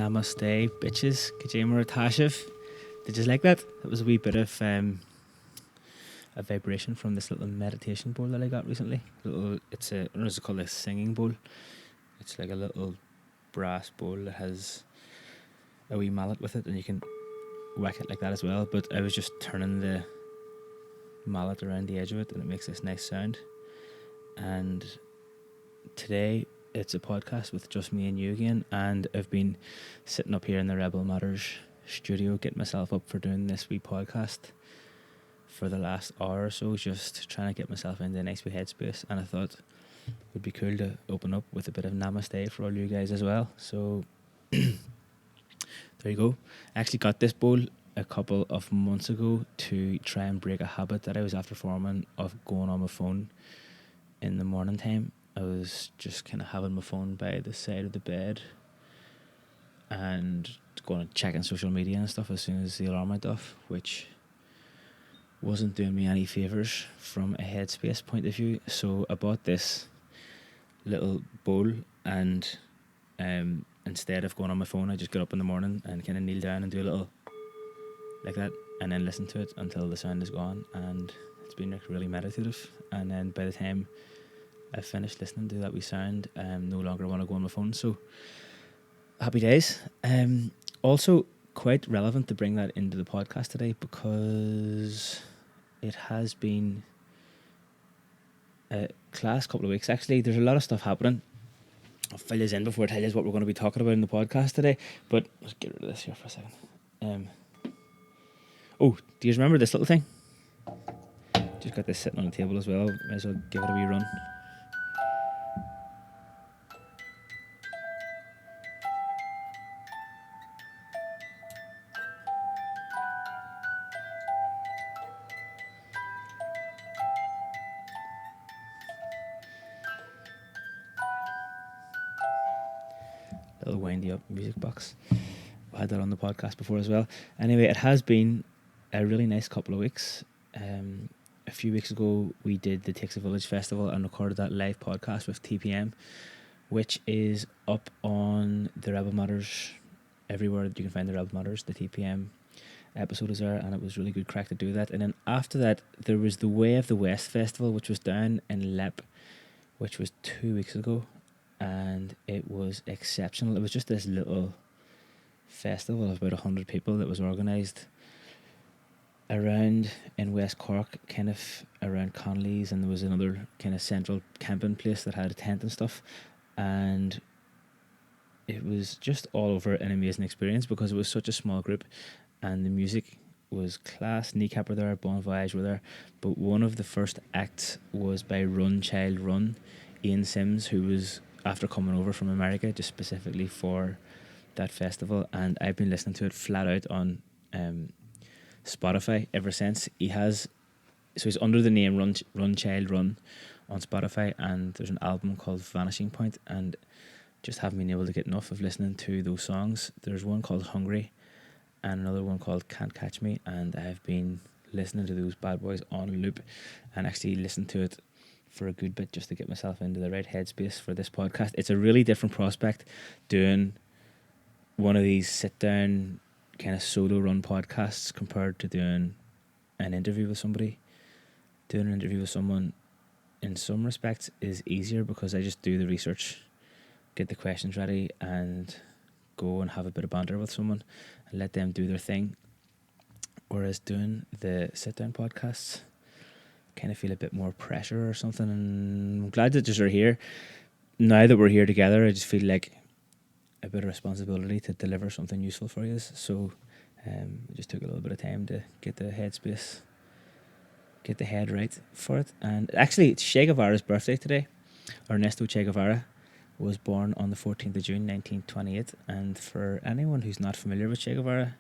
Namaste, bitches. Kajima Tashiv. Did you like that? It was a wee bit of a vibration from this little meditation bowl that I got recently. It's a, I don't know, it's called a singing bowl. It's like a little brass bowl that has a wee mallet with it, and you can whack it like that as well. But I was just turning the mallet around the edge of it, and it makes this nice sound. And today it's a podcast with just me and you again, and I've been sitting up here in the Rebel Matters studio getting myself up for doing this wee podcast for the last hour or so, just trying to get myself into a nice wee headspace. And I thought it would be cool to open up with a bit of namaste for all you guys as well. So there you go. I actually got this bowl a couple of months ago to try and break a habit that I was after forming of going on my phone in the morning time. I was just kind of having my phone by the side of the bed and going and checking social media and stuff as soon as the alarm went off, which wasn't doing me any favours from a headspace point of view. So I bought this little bowl, and instead of going on my phone, I just get up in the morning and kind of kneel down and do a little like that, and then listen to it until the sound is gone. And it's been like really meditative. And then by the time I finished listening to that wee sound, no longer want to go on my phone. So happy days. Also quite relevant to bring that into the podcast today, because it has been a class couple of weeks. Actually, there's a lot of stuff happening. I'll fill you in before I tell you what we're going to be talking about in the podcast today. But let's get rid of this here for a second. Oh, do you remember this little thing? Just got this sitting on the table as well. Might as well give it a wee run. Little windy up music box. I had that on the podcast before as well. Anyway, it has been a really nice couple of weeks. A few weeks ago we did the Takes a Village Festival and recorded that live podcast with TPM, which is up on the Rebel Matters, everywhere that you can find the Rebel Matters. The TPM episode is there, and it was really good crack to do that. And then after that there was the Way of the West Festival, which was down in Lep, which was 2 weeks ago, and it was exceptional. It was just this little festival of about 100 people that was organised around in West Cork, kind of around Connolly's, and there was another kind of central camping place that had a tent and stuff, and it was just all over an amazing experience because it was such a small group, and the music was class. Kneecap were there, Bon Voyage were there, but one of the first acts was by Run Child Run, Ian Sims, who was after coming over from America just specifically for that festival, and I've been listening to it flat out on Spotify ever since. He's under the name Run Child Run on Spotify, and there's an album called Vanishing Point, and just haven't been able to get enough of listening to those songs. There's one called Hungry and another one called Can't Catch Me, and I've been listening to those bad boys on loop and actually listened to it for a good bit just to get myself into the right headspace for this podcast. It's a really different prospect doing one of these sit down kind of solo run podcasts compared to doing an interview with somebody. Doing an interview with someone in some respects is easier because I just do the research, get the questions ready, and go and have a bit of banter with someone and let them do their thing. Whereas doing the sit down podcasts, kind of feel a bit more pressure or something, and I'm glad that you're here. Now that we're here together, I just feel like a bit of responsibility to deliver something useful for you. So it just took a little bit of time to get the headspace, get the head right for it. And actually, it's Che Guevara's birthday today. Ernesto Che Guevara was born on the 14th of June 1928, and for anyone who's not familiar with Che Guevara,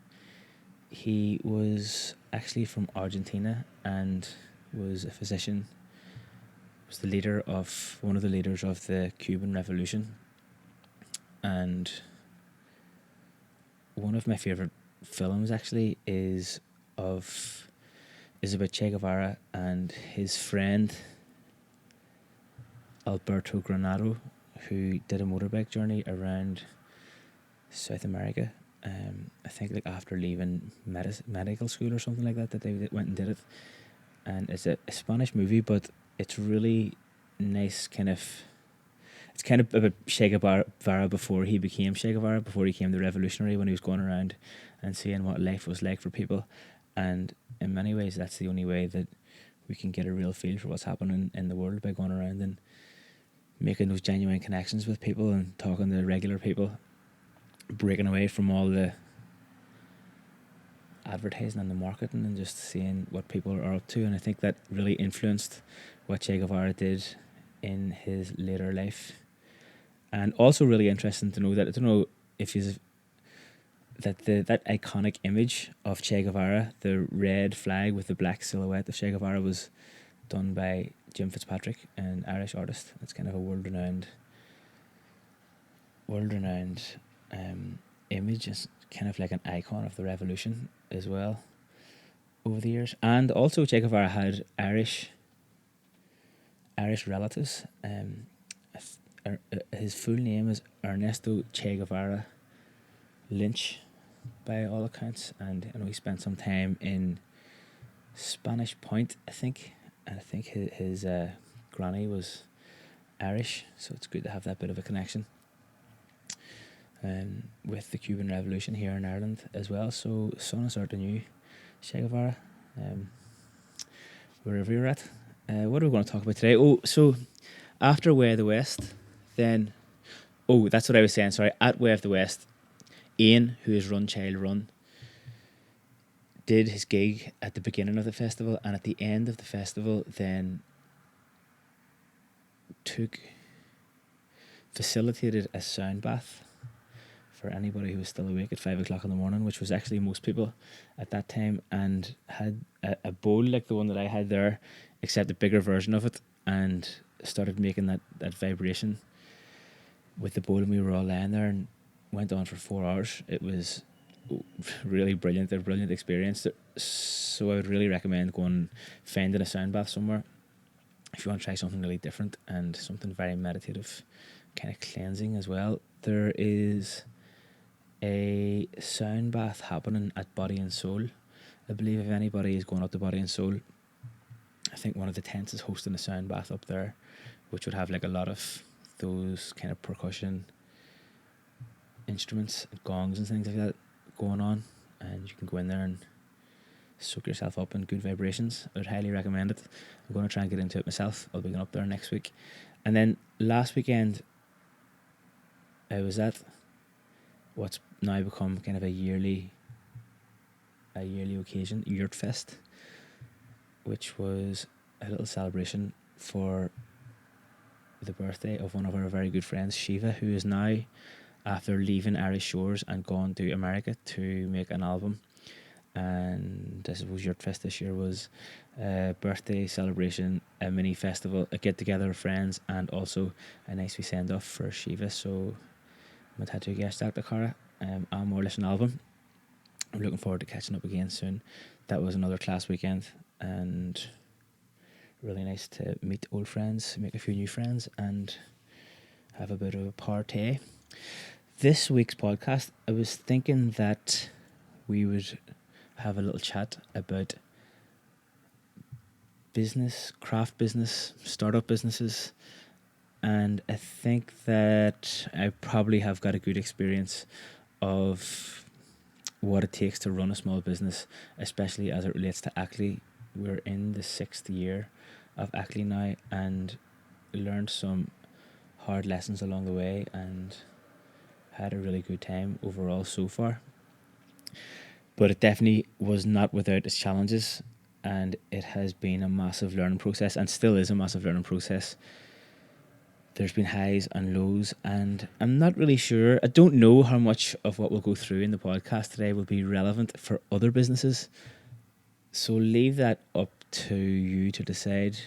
he was actually from Argentina and was a physician, was the leader of one of the leaders of the Cuban Revolution. And one of my favourite films actually is about Che Guevara and his friend Alberto Granado, who did a motorbike journey around South America. I think like after leaving medical school or something like that, that they went and did it. And it's a Spanish movie, but it's really nice. It's kind of about Che Guevara before he became Che Guevara, before he became the revolutionary, when he was going around and seeing what life was like for people. And in many ways, that's the only way that we can get a real feel for what's happening in the world, by going around and making those genuine connections with people and talking to regular people, breaking away from all the advertising and the marketing and just seeing what people are up to. And I think that really influenced what Che Guevara did in his later life. And also really interesting to know that, I don't know if you that iconic image of Che Guevara, the red flag with the black silhouette of Che Guevara, was done by Jim Fitzpatrick, an Irish artist. It's kind of a world-renowned image. It's kind of like an icon of the revolution as well over the years. And also Che Guevara had Irish relatives. His full name is Ernesto Che Guevara Lynch, by all accounts, and I know he spent some time in Spanish Point, I think, and I think his granny was Irish, so it's good to have that bit of a connection with the Cuban Revolution here in Ireland as well. So son is to you, Che Guevara, wherever you're at. What are we going to talk about today? Oh, so after Way of the West, then, that's what I was saying, sorry, at Way of the West, Ian, who is Run Child Run, did his gig at the beginning of the festival, and at the end of the festival then facilitated a sound bath for anybody who was still awake at 5 o'clock in the morning, which was actually most people at that time, and had a bowl like the one that I had there, except a bigger version of it, and started making that vibration with the bowl, and we were all lying there, and went on for 4 hours. It was really brilliant, a brilliant experience. So I would really recommend going and finding a sound bath somewhere if you want to try something really different and something very meditative, kind of cleansing as well. There is a sound bath happening at Body and Soul. I believe if anybody is going up to Body and Soul, I think one of the tents is hosting a sound bath up there, which would have like a lot of those kind of percussion instruments, gongs and things like that going on, and you can go in there and soak yourself up in good vibrations. I would highly recommend it. I'm going to try and get into it myself. I'll be going up there next week. And then last weekend I was at what's now become kind of a yearly occasion, Yurt Fest, which was a little celebration for the birthday of one of our very good friends, Shiva, who is now, after leaving Irish shores and gone to America to make an album. And I suppose Yurt Fest this year was a birthday celebration, a mini festival, a get together of friends, and also a nice wee send off for Shiva. So my tattoo guest Dr. Cara, and more listen album. I'm looking forward to catching up again soon. That was another class weekend, and really nice to meet old friends, make a few new friends, and have a bit of a party. This week's podcast, I was thinking that we would have a little chat about business, craft business, startup businesses, and I think that I probably have got a good experience of what it takes to run a small business, especially as it relates to ACLAÍ. We're in the 6th year of ACLAÍ now, and learned some hard lessons along the way and had a really good time overall so far. But it definitely was not without its challenges, and it has been a massive learning process, and still is a massive learning process. There's been highs and lows, and I'm not really sure. I don't know how much of what we'll go through in the podcast today will be relevant for other businesses. So leave that up to you to decide.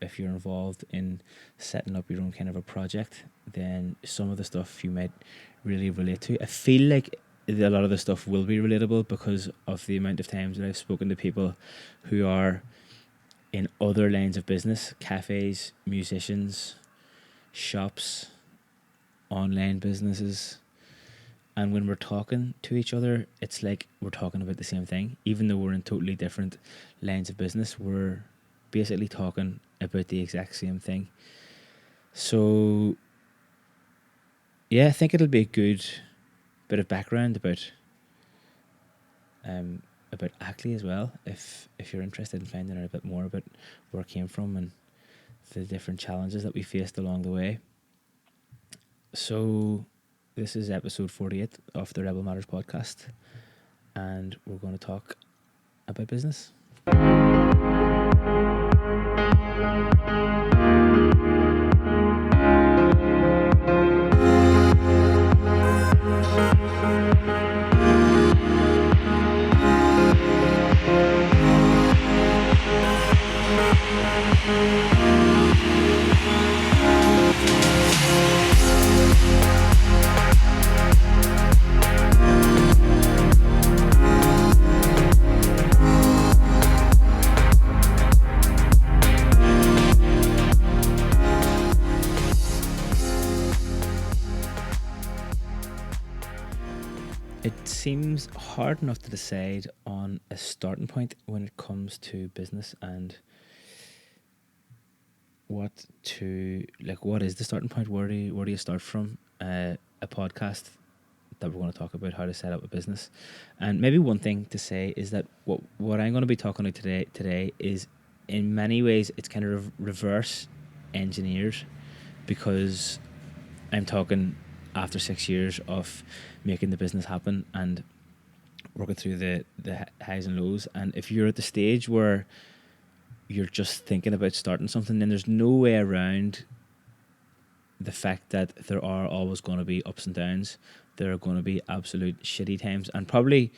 If you're involved in setting up your own kind of a project, then some of the stuff you might really relate to. I feel like a lot of the stuff will be relatable because of the amount of times that I've spoken to people who are in other lines of business, cafes, musicians, shops, online businesses, And when we're talking to each other, it's like we're talking about the same thing. Even though we're in totally different lines of business, we're basically talking about the exact same thing. So, yeah, I think it'll be a good bit of background about ACLAÍ as well, if you're interested in finding out a bit more about where it came from and the different challenges that we faced along the way. So, this is episode 48 of the Rebel Matters podcast, and we're going to talk about business. It seems hard enough to decide on a starting point when it comes to business and what is the starting point? Where do you start from? A podcast that we're going to talk about how to set up a business, and maybe one thing to say is that what I'm going to be talking about today is in many ways it's kind of reverse engineered, because I'm talking after 6 years of making the business happen and working through the highs and lows. And if you're at the stage where you're just thinking about starting something, then there's no way around the fact that there are always going to be ups and downs. There are going to be absolute shitty times, and probably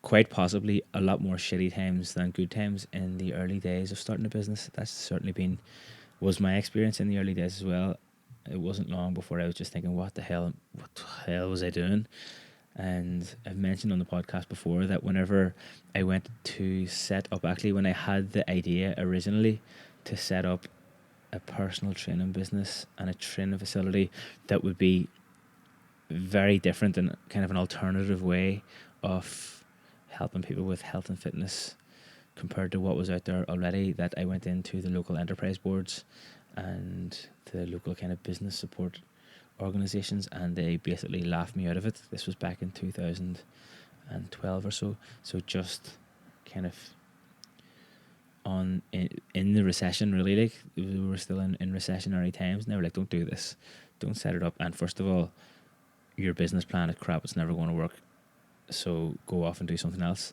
quite possibly a lot more shitty times than good times in the early days of starting a business. That's certainly was my experience in the early days as well. It wasn't long before I was just thinking, what the hell was I doing? And I've mentioned on the podcast before that whenever I went to set up, actually when I had the idea originally to set up a personal training business and a training facility that would be very different and kind of an alternative way of helping people with health and fitness compared to what was out there already, that I went into the local enterprise boards and the local kind of business support organizations, and they basically laughed me out of it. This was back in 2012 or so. So just kind of in the recession, really, like we were still in recessionary times, and they were like, don't do this, don't set it up, and first of all, your business plan is crap, it's never going to work, so go off and do something else.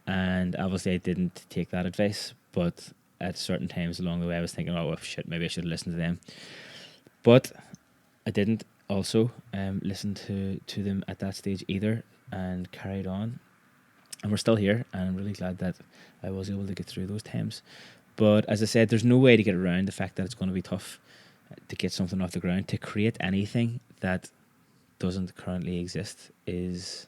And obviously I didn't take that advice, but at certain times along the way I was thinking, oh well, shit, maybe I should have listened to them. But I didn't also listen to them at that stage either, and carried on. And we're still here, and I'm really glad that I was able to get through those times. But as I said, there's no way to get around the fact that it's going to be tough to get something off the ground. To create anything that doesn't currently exist is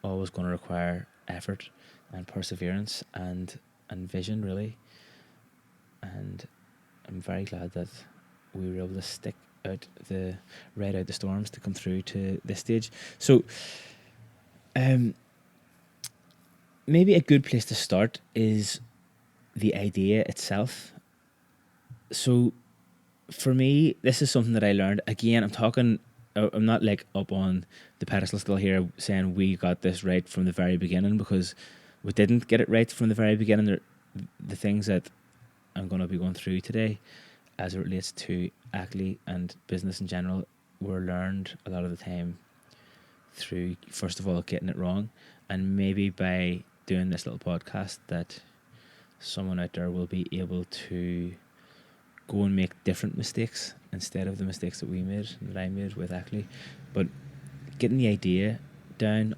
always going to require effort and perseverance and vision, really. And I'm very glad that we were able to stick out ride out the storms to come through to this stage. So maybe a good place to start is the idea itself. So for me, this is something that I learned. Again, I'm not like up on the pedestal still here saying we got this right from the very beginning, because we didn't get it right from the very beginning. The things that I'm going to be going through today as it relates to ACLAÍ and business in general were learned a lot of the time through, first of all, getting it wrong, and maybe by doing this little podcast that someone out there will be able to go and make different mistakes instead of the mistakes that I made with ACLAÍ. But getting the idea down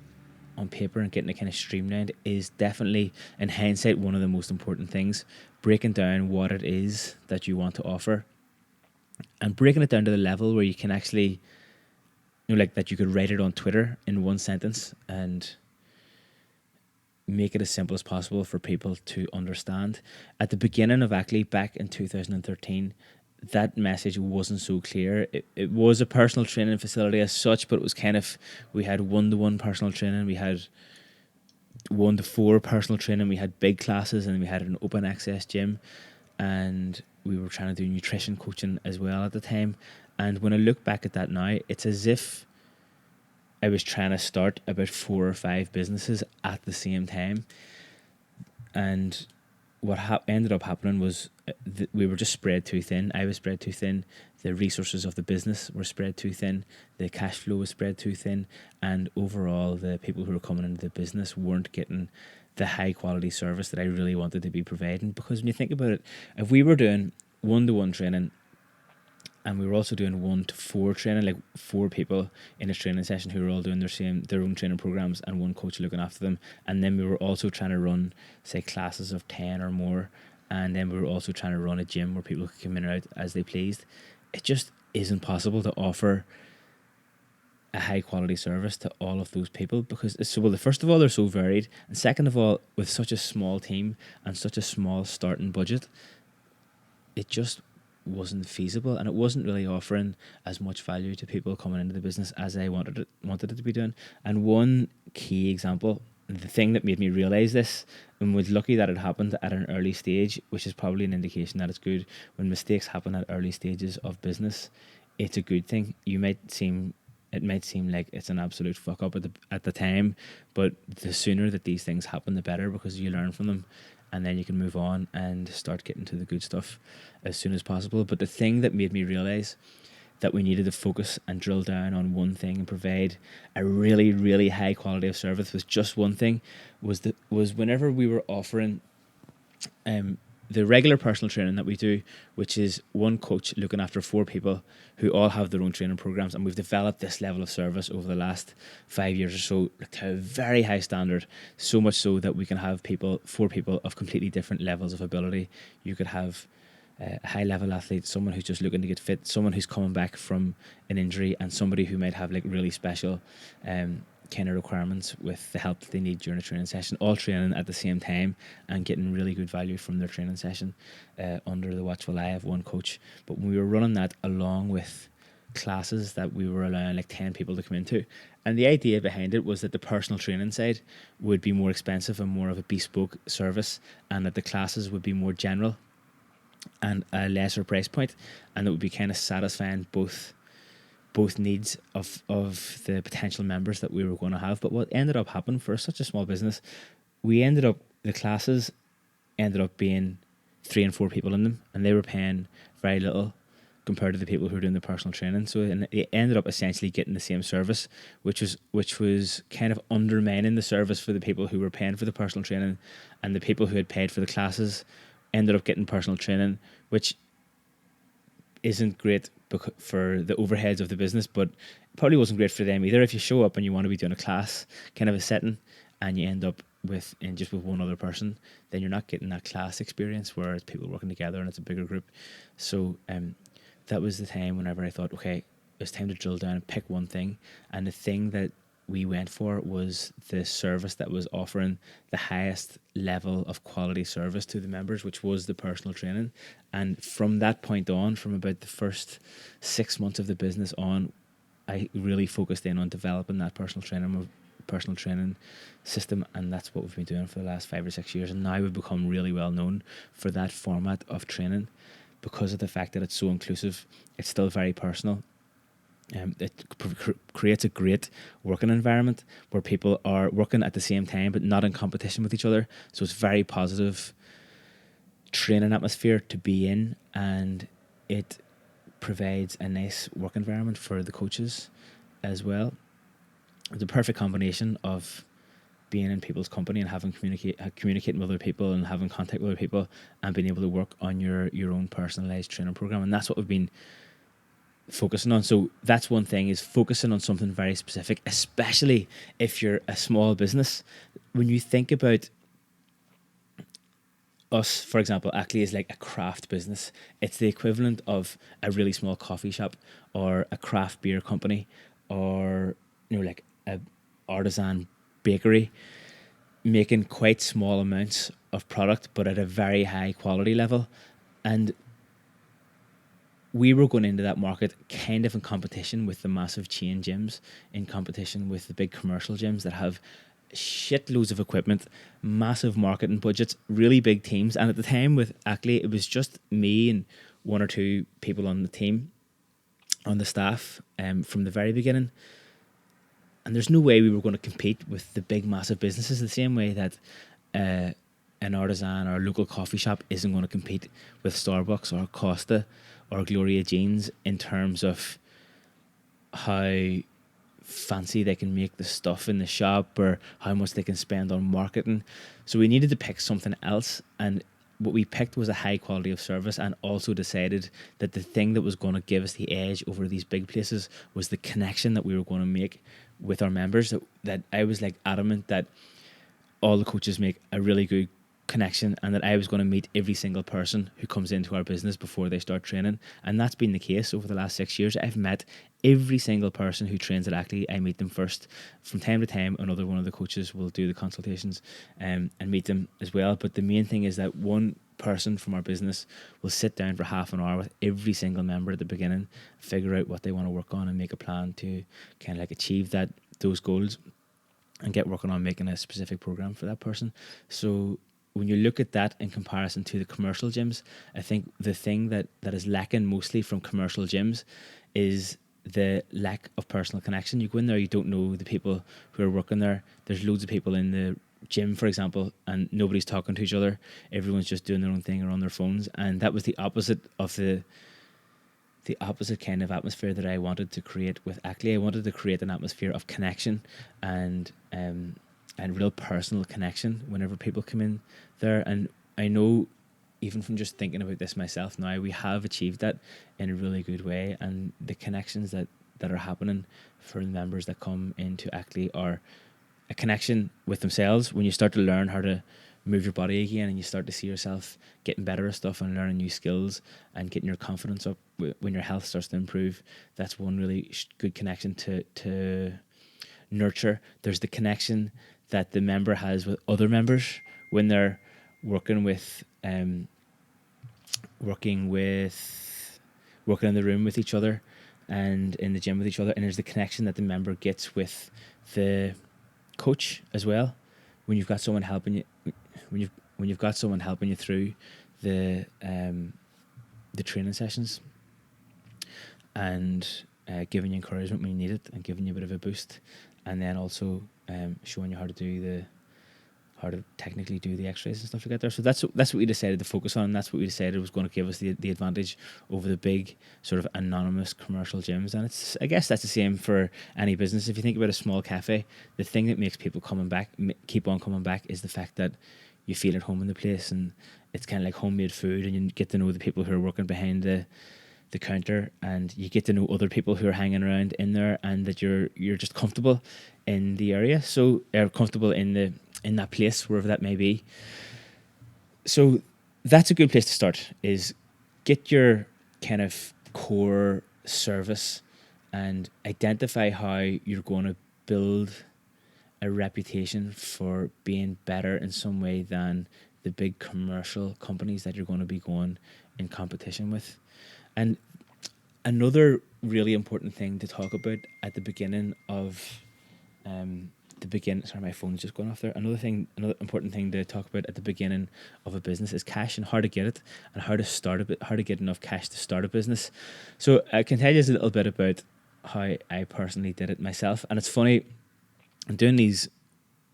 on paper and getting it kind of streamlined is definitely, in hindsight, one of the most important things. Breaking down what it is that you want to offer, and breaking it down to the level where you can actually, like that you could write it on Twitter in one sentence and make it as simple as possible for people to understand. At the beginning of ACLAÍ, back in 2013, that message wasn't so clear. It was a personal training facility as such, but it was kind of, we had 1-to-1 personal training, we had 1-to-4 personal training, we had big classes, and we had an open access gym, and we were trying to do nutrition coaching as well at the time. And when I look back at that now, it's as if I was trying to start about 4 or 5 businesses at the same time. And what ended up happening was we were just spread too thin. I was spread too thin. The resources of the business were spread too thin. The cash flow was spread too thin. And overall, the people who were coming into the business weren't getting the high quality service that I really wanted to be providing. Because when you think about it, if we were doing 1-to-1 training, and we were also doing 1-to-4 training, like 4 people in a training session who were all doing their own training programs, and one coach looking after them. And then we were also trying to run, say, classes of 10 or more. And then we were also trying to run a gym where people could come in or out as they pleased. It just isn't possible to offer a high quality service to all of those people, because first of all, they're so varied, and second of all, with such a small team and such a small starting budget, it just wasn't feasible, and it wasn't really offering as much value to people coming into the business as I wanted it to be doing. And one key example, the thing that made me realize this, and was lucky that it happened at an early stage, which is probably an indication that it's good. When mistakes happen at early stages of business, it's a good thing. It might seem like it's an absolute fuck up at the time, but the sooner that these things happen, the better, because you learn from them, and then you can move on and start getting to the good stuff as soon as possible. But the thing that made me realize that we needed to focus and drill down on one thing and provide a really, really high quality of service with just one thing was whenever we were offering the regular personal training that we do, which is one coach looking after 4 people who all have their own training programs, and we've developed this level of service over the last 5 years or so to a very high standard, so much so that we can have 4 people of completely different levels of ability. You could have a high level athlete, someone who's just looking to get fit, someone who's coming back from an injury, and somebody who might have like really special kind of requirements with the help that they need during a training session, all training at the same time and getting really good value from their training session under the watchful eye of one coach. But when we were running that along with classes that we were allowing like 10 people to come into, and the idea behind it was that the personal training side would be more expensive and more of a bespoke service, and that the classes would be more general and a lesser price point, and it would be kind of satisfying both needs of the potential members that we were going to have. But what ended up happening for such a small business, the classes ended up being 3 and 4 people in them, and they were paying very little compared to the people who were doing the personal training. So they ended up essentially getting the same service, which was kind of undermining the service for the people who were paying for the personal training, and the people who had paid for the classes ended up getting personal training, which isn't great for the overheads of the business, but probably wasn't great for them either. If you show up and you want to be doing a class kind of a setting, and you end up with one other person, then you're not getting that class experience where it's people working together and it's a bigger group. So that was the time whenever I thought, okay, it's time to drill down and pick one thing. And the thing that we went for was the service that was offering the highest level of quality service to the members, which was the personal training. And from that point on, from about the first 6 months of the business on, I really focused in on developing that personal training system, and that's what we've been doing for the last 5 or 6 years. And now we've become really well known for that format of training because of the fact that it's so inclusive. It's still very personal. It creates a great working environment where people are working at the same time but not in competition with each other. So it's very positive training atmosphere to be in, and it provides a nice work environment for the coaches as well. It's a perfect combination of being in people's company and having communicating with other people and having contact with other people and being able to work on your own personalized training program. And that's what we've been focusing on. So that's one thing, is focusing on something very specific, especially if you're a small business. When you think about us, for example, ACLAÍ is like a craft business. It's the equivalent of a really small coffee shop or a craft beer company, or like a artisan bakery, making quite small amounts of product but at a very high quality level. And we were going into that market kind of in competition with the massive chain gyms, in competition with the big commercial gyms that have shitloads of equipment, massive marketing budgets, really big teams. And at the time with ACLAÍ, it was just me and one or two people on the team, on the staff, from the very beginning. And there's no way we were going to compete with the big massive businesses the same way that an artisan or a local coffee shop isn't going to compete with Starbucks or Costa or Gloria Jeans in terms of how fancy they can make the stuff in the shop or how much they can spend on marketing. So we needed to pick something else, and what we picked was a high quality of service, and also decided that the thing that was going to give us the edge over these big places was the connection that we were going to make with our members. That I was like adamant that all the coaches make a really good connection, and that I was going to meet every single person who comes into our business before they start training. And that's been the case over the last 6 years. I've met every single person who trains at ACLAÍ. I meet them first. From time to time, another one of the coaches will do the consultations and meet them as well. But the main thing is that one person from our business will sit down for half an hour with every single member at the beginning, figure out what they want to work on, and make a plan to kind of like achieve those goals, and get working on making a specific program for that person. So when you look at that in comparison to the commercial gyms, I think the thing that is lacking mostly from commercial gyms is the lack of personal connection. You go in there, you don't know the people who are working there. There's loads of people in the gym, for example, and nobody's talking to each other. Everyone's just doing their own thing or on their phones. And that was the opposite of the opposite kind of atmosphere that I wanted to create with ACLAÍ. I wanted to create an atmosphere of connection and real personal connection whenever people come in there. And I know, even from just thinking about this myself now, we have achieved that in a really good way. And the connections that are happening for the members that come into ACLAÍ are a connection with themselves. When you start to learn how to move your body again, and you start to see yourself getting better at stuff and learning new skills and getting your confidence up when your health starts to improve, that's one really good connection to nurture. There's the connection that the member has with other members when they're working in the room with each other and in the gym with each other. And there's the connection that the member gets with the coach as well. When you've got someone helping you, when you've got someone helping you through the training sessions, and giving you encouragement when you need it, and giving you a bit of a boost, and then also showing you how to technically do the exercises and stuff like that there. So that's what we decided to focus on. That's what we decided was going to give us the advantage over the big sort of anonymous commercial gyms. And I guess that's the same for any business. If you think about a small cafe, the thing that makes people keep on coming back is the fact that you feel at home in the place, and it's kind of like homemade food, and you get to know the people who are working behind the counter, and you get to know other people who are hanging around in there, and that you're just comfortable in the area, so comfortable in that place, wherever that may be. So that's a good place to start, is get your kind of core service and identify how you're going to build a reputation for being better in some way than the big commercial companies that you're going to be going in competition with. And another really important thing to talk about at the beginning of sorry, my phone's just going off there. Another important thing to talk about at the beginning of a business is cash, and how to get it, and how to get enough cash to start a business. So I can tell you a little bit about how I personally did it myself. And it's funny, I'm doing these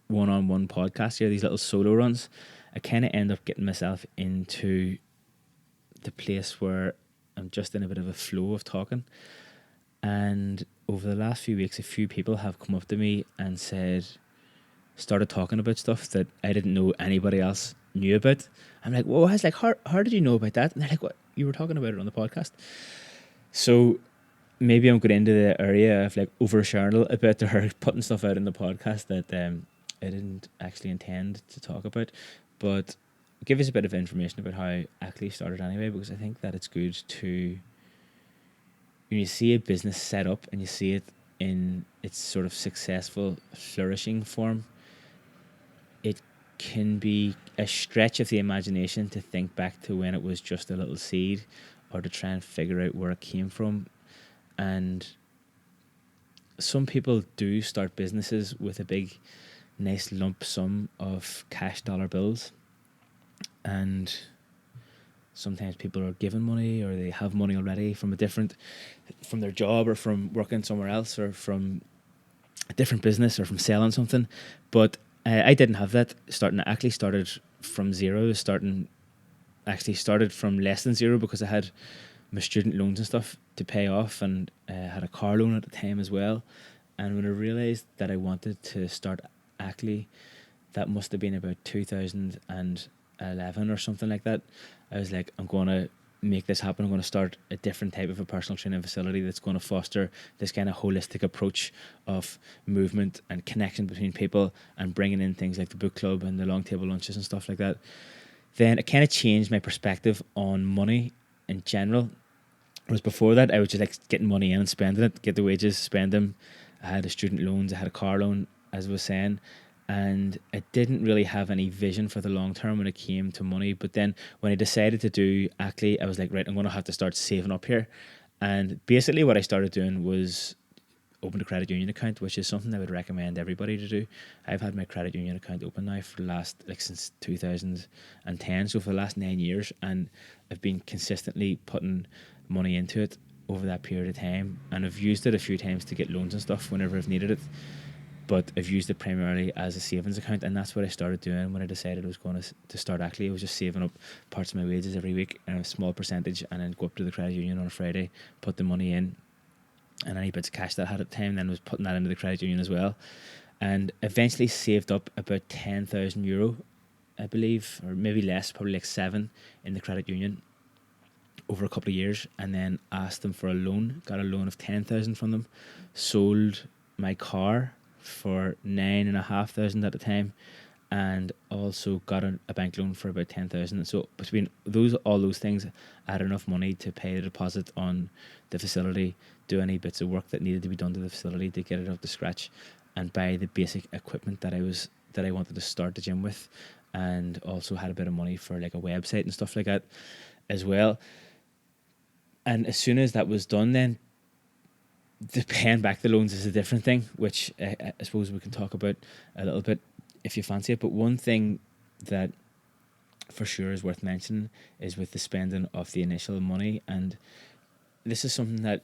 one-on-one podcasts here, these little solo runs. I kind of end up getting myself into the place where I'm just in a bit of a flow of talking. And over the last few weeks, a few people have come up to me and started talking about stuff that I didn't know anybody else knew about. I'm like, whoa, I was like, how did you know about that? And they're like, what? You were talking about it on the podcast. So maybe I'm going into the area of like oversharing a little bit, or putting stuff out in the podcast that I didn't actually intend to talk about. But I'll give us a bit of information about how ACLAÍ started anyway, because I think that it's good to, when you see a business set up and you see it in its sort of successful, flourishing form, it can be a stretch of the imagination to think back to when it was just a little seed or to try and figure out where it came from. And some people do start businesses with a big, nice lump sum of cash dollar bills, and sometimes people are given money or they have money already from from their job or from working somewhere else or from a different business or from selling something. But I didn't have that starting. I actually started from zero. Actually started from less than zero because I had my student loans and stuff to pay off, and had a car loan at the time as well. And when I realised that I wanted to start ACLAÍ, that must have been about 2011 or something like that. I was like, I'm going to make this happen. I'm going to start a different type of a personal training facility that's going to foster this kind of holistic approach of movement and connection between people, and bringing in things like the book club and the long table lunches and stuff like that. Then it kind of changed my perspective on money in general. Whereas before that, I was just like getting money in and spending it, get the wages, spend them. I had a student loans, I had a car loan, as I was saying, and I didn't really have any vision for the long term when it came to money. But then when I decided to do ACLAÍ, I was like, right, I'm going to have to start saving up here. And basically what I started doing was open a credit union account, which is something I would recommend everybody to do. I've had my credit union account open now for the last, since 2010, so for the last 9 years, and I've been consistently putting money into it over that period of time, and I've used it a few times to get loans and stuff whenever I've needed it, but I've used it primarily as a savings account. And that's what I started doing when I decided I was going to start ACLAÍ. I was just saving up parts of my wages every week and a small percentage, and then go up to the credit union on a Friday, put the money in, and any bits of cash that I had at the time, then was putting that into the credit union as well, and eventually saved up about €10,000, I believe, or maybe less, probably like 7 in the credit union over a couple of years, and then asked them for a loan, got a loan of 10,000 from them, sold my car for 9,500 at the time, and also got a bank loan for about 10,000. So between all those things, I had enough money to pay the deposit on the facility, do any bits of work that needed to be done to the facility to get it up to scratch, and buy the basic equipment that I wanted to start the gym with, and also had a bit of money for like a website and stuff like that as well. And as soon as that was done, then the paying back the loans is a different thing, which I suppose we can talk about a little bit if you fancy it. But one thing that for sure is worth mentioning is with the spending of the initial money. And this is something that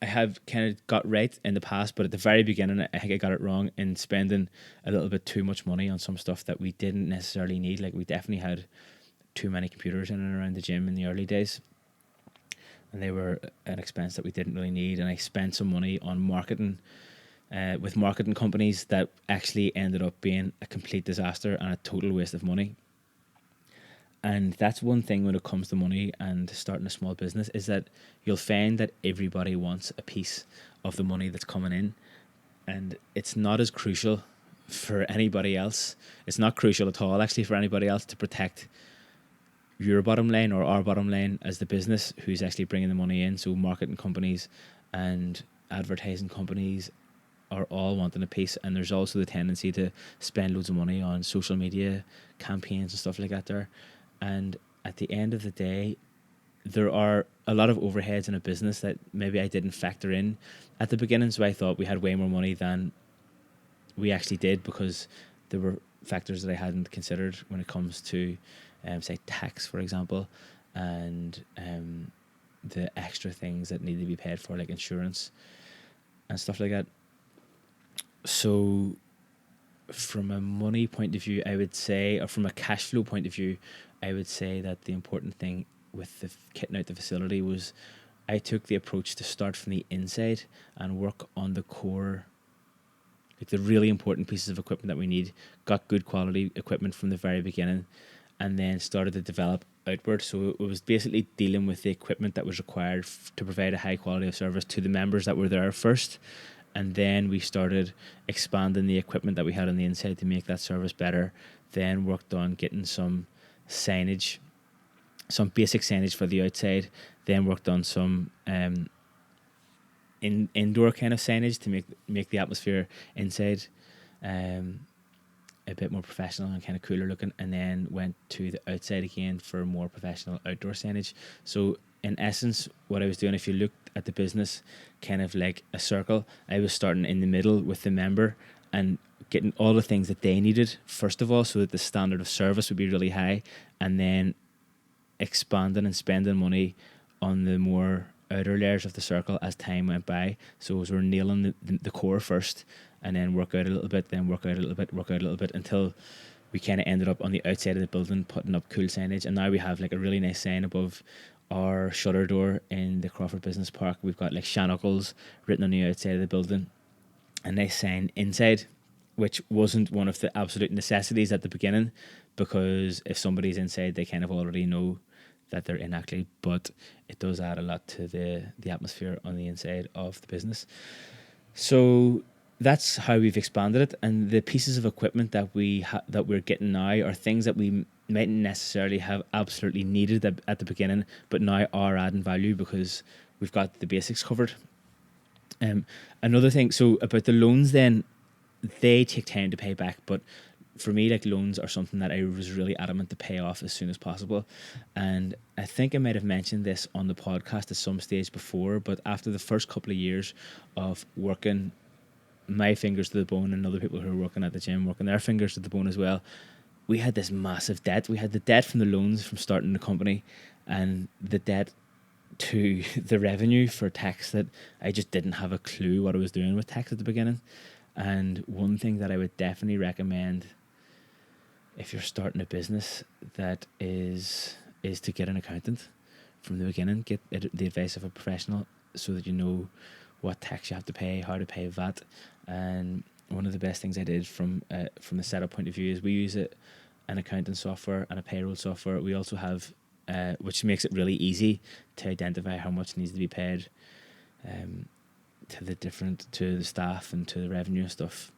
I have kind of got right in the past, but at the very beginning, I think I got it wrong in spending a little bit too much money on some stuff that we didn't necessarily need. Like, we definitely had too many computers in and around the gym in the early days, and they were an expense that we didn't really need. And I spent some money on marketing, with marketing companies that actually ended up being a complete disaster and a total waste of money. And that's one thing when it comes to money and starting a small business, is that you'll find that everybody wants a piece of the money that's coming in, and it's not as crucial for anybody else. It's not crucial at all, actually, for anybody else to protect your bottom line or our bottom line as the business who's actually bringing the money in. So marketing companies and advertising companies are all wanting a piece, and there's also the tendency to spend loads of money on social media campaigns and stuff like that there. And at the end of the day, there are a lot of overheads in a business that maybe I didn't factor in at the beginning. So I thought we had way more money than we actually did, because there were factors that I hadn't considered when it comes to, say, tax, for example, and the extra things that need to be paid for, like insurance and stuff like that. So from a money point of view, I would say, or from a cash flow point of view, I would say that the important thing with the kitting out the facility was I took the approach to start from the inside and work on the core, like the really important pieces of equipment that we need, got good quality equipment from the very beginning, and then started to develop outward. So it was basically dealing with the equipment that was required to provide a high quality of service to the members that were there first. And then we started expanding the equipment that we had on the inside to make that service better. Then worked on getting some signage, some basic signage for the outside. Then worked on some indoor kind of signage to make the atmosphere inside a bit more professional and kind of cooler looking, and then went to the outside again for more professional outdoor signage. So in essence, what I was doing, if you looked at the business kind of like a circle, I was starting in the middle with the member and getting all the things that they needed first of all, so that the standard of service would be really high, and then expanding and spending money on the more outer layers of the circle as time went by. So as we're nailing the core first, and then work out a little bit, then work out a little bit, work out a little bit, until we kind of ended up on the outside of the building putting up cool signage. And now we have like a really nice sign above our shutter door in the Crawford Business Park. We've got like Shanuckles written on the outside of the building, a nice sign inside, which wasn't one of the absolute necessities at the beginning, because if somebody's inside, they kind of already know that they're in ACLAÍ, but it does add a lot to the atmosphere on the inside of the business. So that's how we've expanded it, and the pieces of equipment that we're getting now are things that we mightn't necessarily have absolutely needed at the beginning, but now are adding value because we've got the basics covered. Another thing, so about the loans, then they take time to pay back, but for me, like, loans are something that I was really adamant to pay off as soon as possible. And I think I might have mentioned this on the podcast at some stage before, but after the first couple of years of working my fingers to the bone, and other people who were working at the gym working their fingers to the bone as well, we had this massive debt. We had the debt from the loans from starting the company, and the debt to the revenue for tax, that I just didn't have a clue what I was doing with tax at the beginning. And one thing that I would definitely recommend if you're starting a business that is to get an accountant from the beginning. Get the advice of a professional so that you know what tax you have to pay, how to pay VAT. And one of the best things I did from the setup point of view is we use an accounting software and a payroll software. We also have which makes it really easy to identify how much needs to be paid to the staff and to the revenue and stuff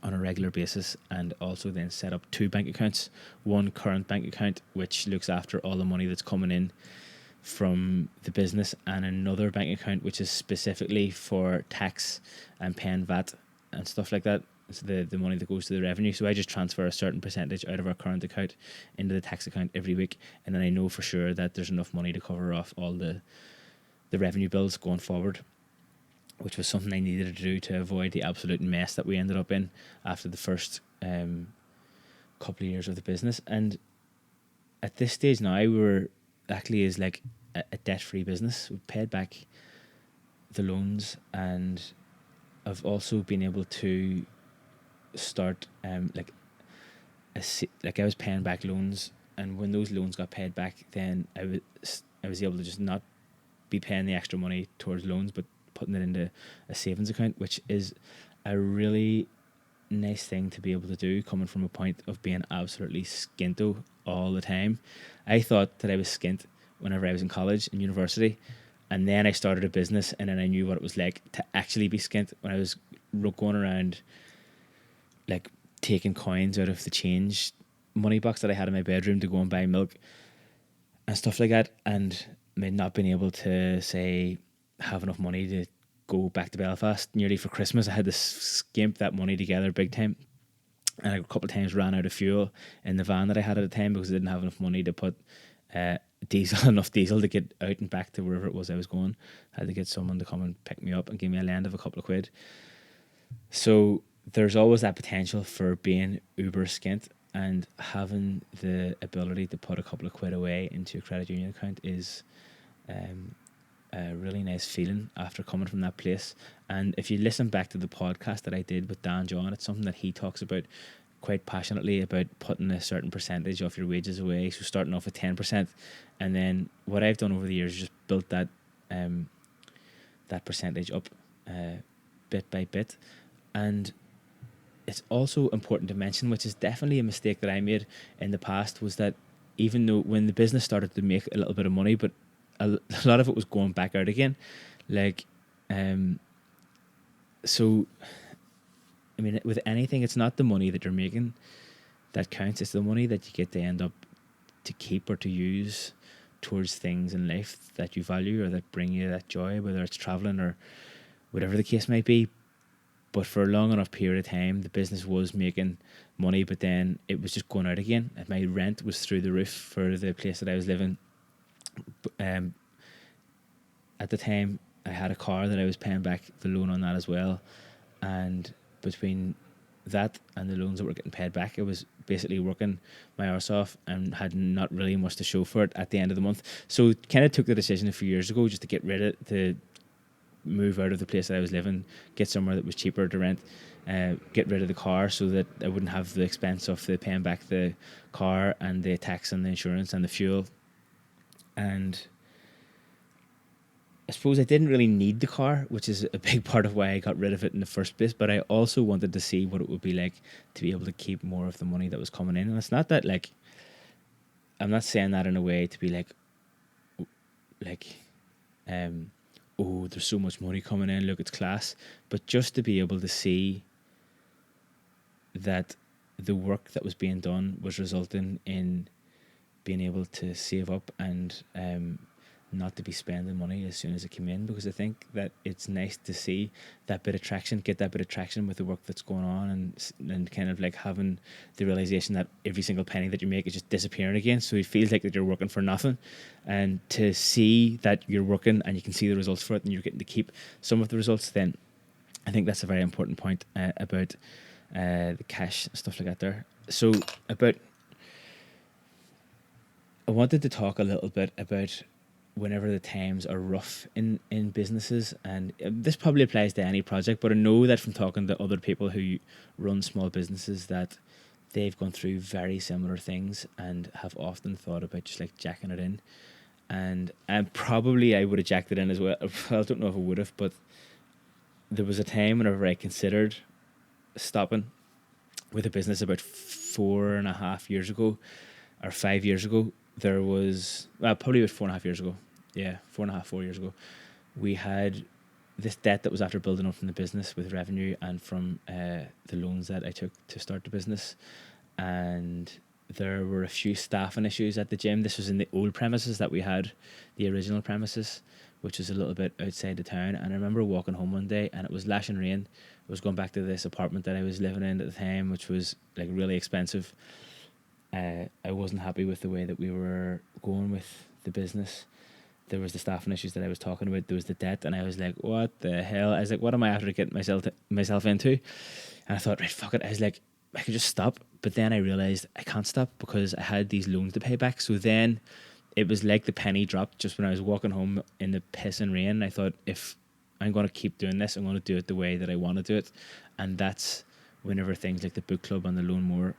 on a regular basis, and also then set up 2 bank accounts. One current bank account, which looks after all the money that's coming in from the business, and another bank account which is specifically for tax and paying VAT and stuff like that. It's the money that goes to the revenue. So I just transfer a certain percentage out of our current account into the tax account every week, and then I know for sure that there's enough money to cover off all the revenue bills going forward, which was something I needed to do to avoid the absolute mess that we ended up in after the first couple of years of the business. And at this stage now, ACLAÍ is like a debt-free business. We've paid back the loans, and I've also been able to start like I was paying back loans, and when those loans got paid back, then I was able to just not be paying the extra money towards loans, but putting it into a savings account, which is a really nice thing to be able to do, coming from a point of being absolutely skinto all the time. I thought that I was skint whenever I was in college and university, and then I started a business, and then I knew what it was like to actually be skint when I was going around like taking coins out of the change money box that I had in my bedroom to go and buy milk and stuff like that, and not being able to say have enough money to go back to Belfast nearly for Christmas. I had to skimp that money together big time, and a couple of times ran out of fuel in the van that I had at the time because I didn't have enough money to put enough diesel to get out and back to wherever it was I was going. I had to get someone to come and pick me up and give me a lend of a couple of quid. So there's always that potential for being uber skint, and having the ability to put a couple of quid away into a credit union account is a really nice feeling after coming from that place. And if you listen back to the podcast that I did with Dan John, it's something that he talks about quite passionately, about putting a certain percentage of your wages away. So starting off with 10%, and then what I've done over the years is just built that that percentage up bit by bit. And it's also important to mention, which is definitely a mistake that I made in the past, was that even though when the business started to make a little bit of money, but a lot of it was going back out again. Like, so, I mean, with anything, it's not the money that you're making that counts. It's the money that you get to end up to keep or to use towards things in life that you value or that bring you that joy, whether it's traveling or whatever the case might be. But for a long enough period of time, the business was making money, but then it was just going out again. And my rent was through the roof for the place that I was living. Um, at the time, I had a car that I was paying back the loan on that as well. And between that and the loans that were getting paid back, I was basically working my arse off and had not really much to show for it at the end of the month. So kind of took the decision a few years ago just to get rid of it, to move out of the place that I was living, get somewhere that was cheaper to rent, get rid of the car so that I wouldn't have the expense of the paying back the car and the tax and the insurance and the fuel. And I suppose I didn't really need the car, which is a big part of why I got rid of it in the first place. But I also wanted to see what it would be like to be able to keep more of the money that was coming in. And it's not that, like, I'm not saying that in a way to be oh, there's so much money coming in, look, it's class. But just to be able to see that the work that was being done was resulting in being able to save up and not to be spending money as soon as it came in, because I think that it's nice to see that bit of traction, get that bit of traction with the work that's going on, and kind of like having the realization that every single penny that you make is just disappearing again. So it feels like that you're working for nothing, and to see that you're working and you can see the results for it and you're getting to keep some of the results, then I think that's a very important point about the cash and stuff like that there. So I wanted to talk a little bit about whenever the times are rough in businesses, and this probably applies to any project, but I know that from talking to other people who run small businesses that they've gone through very similar things and have often thought about just like jacking it in. And probably I would have jacked it in as well. I don't know if I would have, but there was a time whenever I considered stopping with a business about 4.5 years ago or 5 years ago. There was, probably about 4.5 years ago. Yeah, 4 years ago. We had this debt that was after building up from the business with revenue and from the loans that I took to start the business. And there were a few staffing issues at the gym. This was in the old premises that we had, the original premises, which was a little bit outside the town. And I remember walking home one day and it was lashing rain. I was going back to this apartment that I was living in at the time, which was like really expensive. I wasn't happy with the way that we were going with the business. There was the staffing issues that I was talking about. There was the debt, and I was like, "What the hell?" I was like, "What am I after getting myself into?" And I thought, right, fuck it. I was like, I could just stop, but then I realized I can't stop because I had these loans to pay back. So then it was like the penny dropped just when I was walking home in the piss and rain. I thought, if I'm going to keep doing this, I'm going to do it the way that I want to do it, and that's whenever things like the book club and the Lone Moor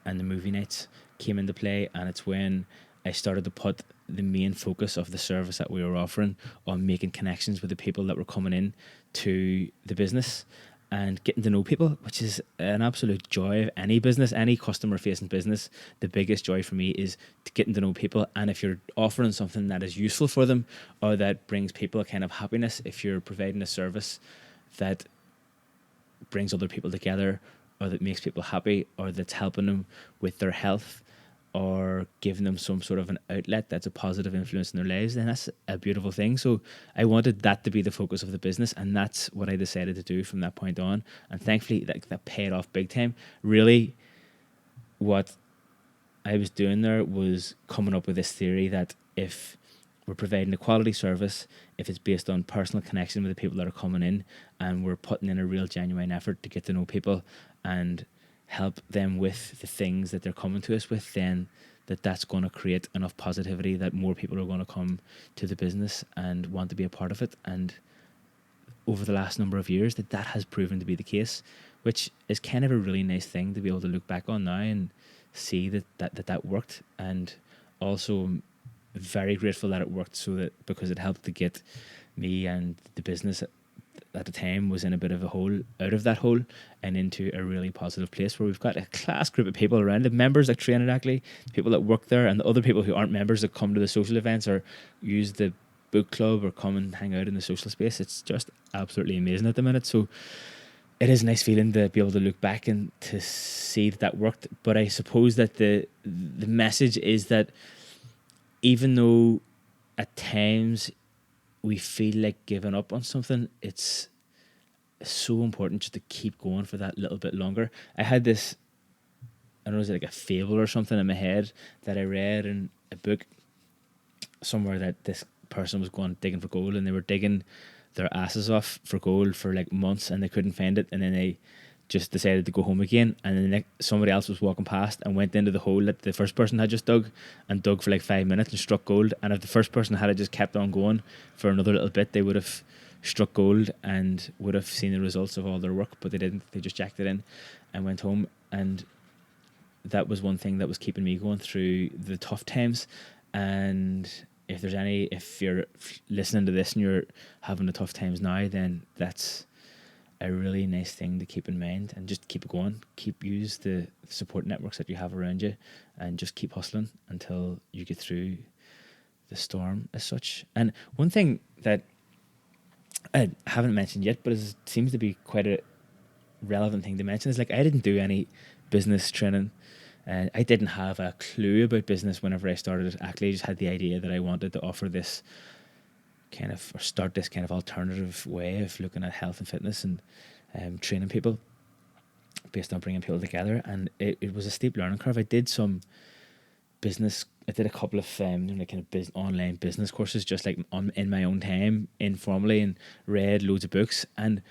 and the movie nights came into play. And it's when I started to put the main focus of the service that we were offering on making connections with the people that were coming in to the business and getting to know people, which is an absolute joy of any business, any customer facing business. The biggest joy for me is getting to know people. And if you're offering something that is useful for them or that brings people a kind of happiness, if you're providing a service that brings other people together, or that makes people happy, or that's helping them with their health, or giving them some sort of an outlet that's a positive influence in their lives, then that's a beautiful thing. So I wanted that to be the focus of the business, and that's what I decided to do from that point on. And thankfully that paid off big time. Really, what I was doing there was coming up with this theory that if we're providing a quality service, if it's based on personal connection with the people that are coming in, and we're putting in a real genuine effort to get to know people and help them with the things that they're coming to us with, then that's going to create enough positivity that more people are going to come to the business and want to be a part of it. And over the last number of years, that has proven to be the case, which is kind of a really nice thing to be able to look back on now and see that worked. And also very grateful that it worked, so that because it helped to get me and the business at the time was in a bit of a hole, out of that hole and into a really positive place where we've got a class group of people around, the members that train at ACLAÍ, people that work there, and the other people who aren't members that come to the social events or use the book club or come and hang out in the social space. It's just absolutely amazing at the minute. So it is a nice feeling to be able to look back and to see that worked. But I suppose that the message is that even though at times we feel like giving up on something, it's it's so important just to keep going for that little bit longer. I had this, I don't know, is it like a fable or something in my head that I read in a book somewhere, that this person was going digging for gold, and they were digging their asses off for gold for like months, and they couldn't find it, and then they just decided to go home again, and then somebody else was walking past and went into the hole that the first person had just dug, and dug for like 5 minutes and struck gold. And if the first person had just kept on going for another little bit, they would have struck gold and would have seen the results of all their work, but they didn't. They just jacked it in and went home. And that was one thing that was keeping me going through the tough times. And if you're listening to this and you're having the tough times now, then that's a really nice thing to keep in mind, and just keep it going. Use the support networks that you have around you, and just keep hustling until you get through the storm as such. And one thing that I haven't mentioned yet, but it seems to be quite a relevant thing to mention, is like, I didn't do any business training, and I didn't have a clue about business whenever I started at ACLAÍ. I just had the idea that I wanted to offer this kind of, or start this kind of alternative way of looking at health and fitness and training people based on bringing people together. And it was a steep learning curve. I did some business, I did a couple of like kind of online business courses, just like in my own time, informally, and read loads of books, and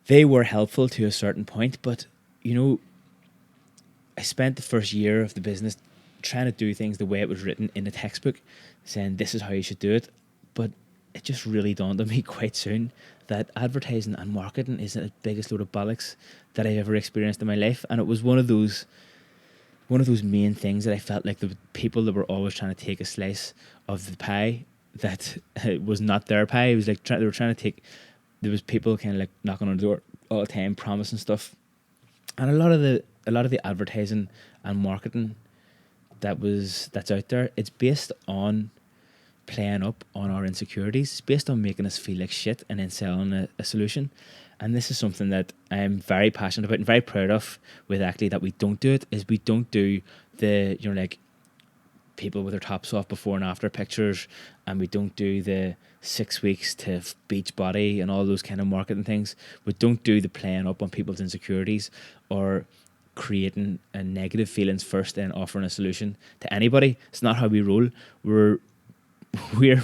they were helpful to a certain point. But I spent the first year of the business trying to do things the way it was written in the textbook, saying this is how you should do it. But it just really dawned on me quite soon that advertising and marketing is the biggest load of bollocks that I've ever experienced in my life. And it was one of those main things that I felt like the people that were always trying to take a slice of the pie that was not their pie. It was like they were trying to take. There was people kind of like knocking on the door all the time, promising stuff, and a lot of the advertising and marketing that's out there, it's based on playing up on our insecurities. It's based on making us feel like shit and then selling a solution. And this is something that I'm very passionate about and very proud of with ACLAÍ, that we don't do it. Is we don't do the like people with their tops off before and after pictures, and we don't do the 6 weeks to beach body and all those kind of marketing things. We don't do the playing up on people's insecurities or creating a negative feelings first and offering a solution to anybody. It's not how we roll. We're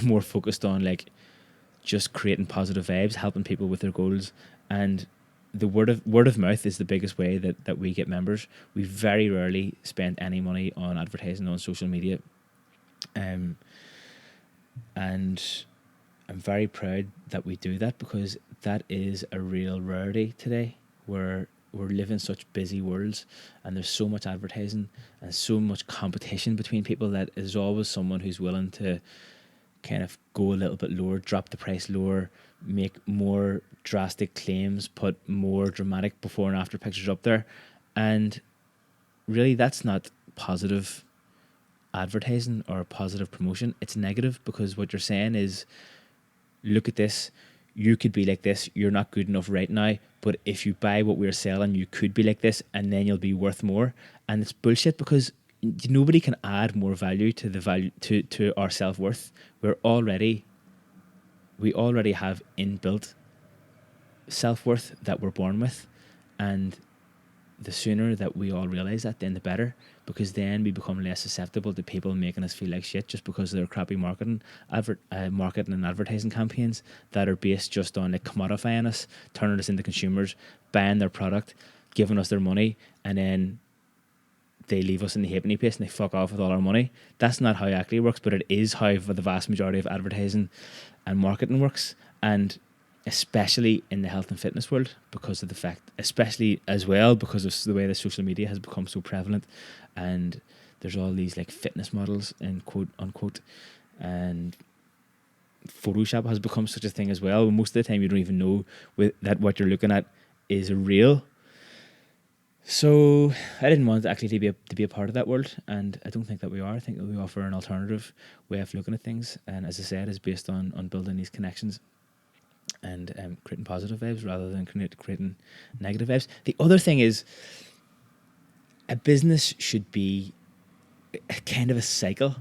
more focused on like just creating positive vibes, helping people with their goals, and the word of mouth is the biggest way that we get members. We very rarely spend any money on advertising on social media, and I'm very proud that we do that, because that is a real rarity today, where we live in such busy worlds and there's so much advertising and so much competition between people, that there's always someone who's willing to kind of go a little bit lower, drop the price lower, make more drastic claims, put more dramatic before and after pictures up there. And really, that's not positive advertising or positive promotion. It's negative, because what you're saying is, look at this, you could be like this, you're not good enough right now, but if you buy what we're selling, you could be like this, and then you'll be worth more. And it's bullshit, because nobody can add more value to the value to our self-worth. We already have inbuilt self-worth that we're born with, and the sooner that we all realize that, then the better, because then we become less susceptible to people making us feel like shit just because of their crappy marketing and advertising campaigns that are based just on like commodifying us, turning us into consumers, buying their product, giving us their money, and then they leave us in the halfpenny place and they fuck off with all our money. That's not how ACLAÍ works, but it is how the vast majority of advertising and marketing works, and especially in the health and fitness world, because of the fact, especially as well because of the way that social media has become so prevalent, and there's all these like fitness models and quote unquote, and Photoshop has become such a thing as well. Most of the time you don't even know that what you're looking at is real. So I didn't want actually to be a part of that world, and I don't think that we are. I think that we offer an alternative way of looking at things, and as I said, is based on building these connections and creating positive vibes rather than creating negative vibes. The other thing is, a business should be a kind of a cycle.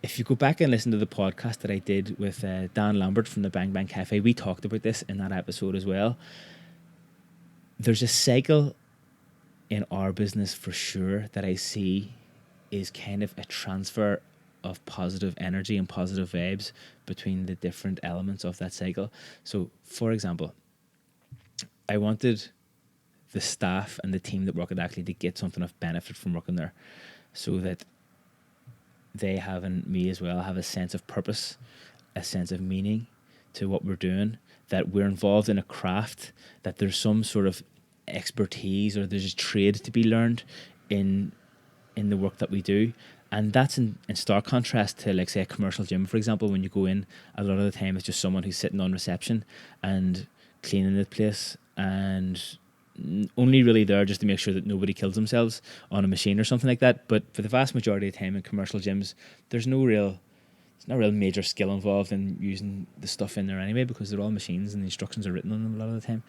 If you go back and listen to the podcast that I did with Dan Lambert from the Bang Bang Cafe, we talked about this in that episode as well. there's a cycle in our business for sure that I see is kind of a transfer of positive energy and positive vibes between the different elements of that cycle. So, for example, I wanted the staff and the team that work at ACLAÍ to get something of benefit from working there, so that they have, and me as well, have a sense of purpose, a sense of meaning to what we're doing, that we're involved in a craft, that there's some sort of expertise or there's a trade to be learned in the work that we do. And that's in stark contrast to, like, say, a commercial gym, for example. When you go in, a lot of the time it's just someone who's sitting on reception and cleaning the place and only really there just to make sure that nobody kills themselves on a machine or something like that. But for the vast majority of the time in commercial gyms, there's no real major skill involved in using the stuff in there anyway, because they're all machines and the instructions are written on them a lot of the time.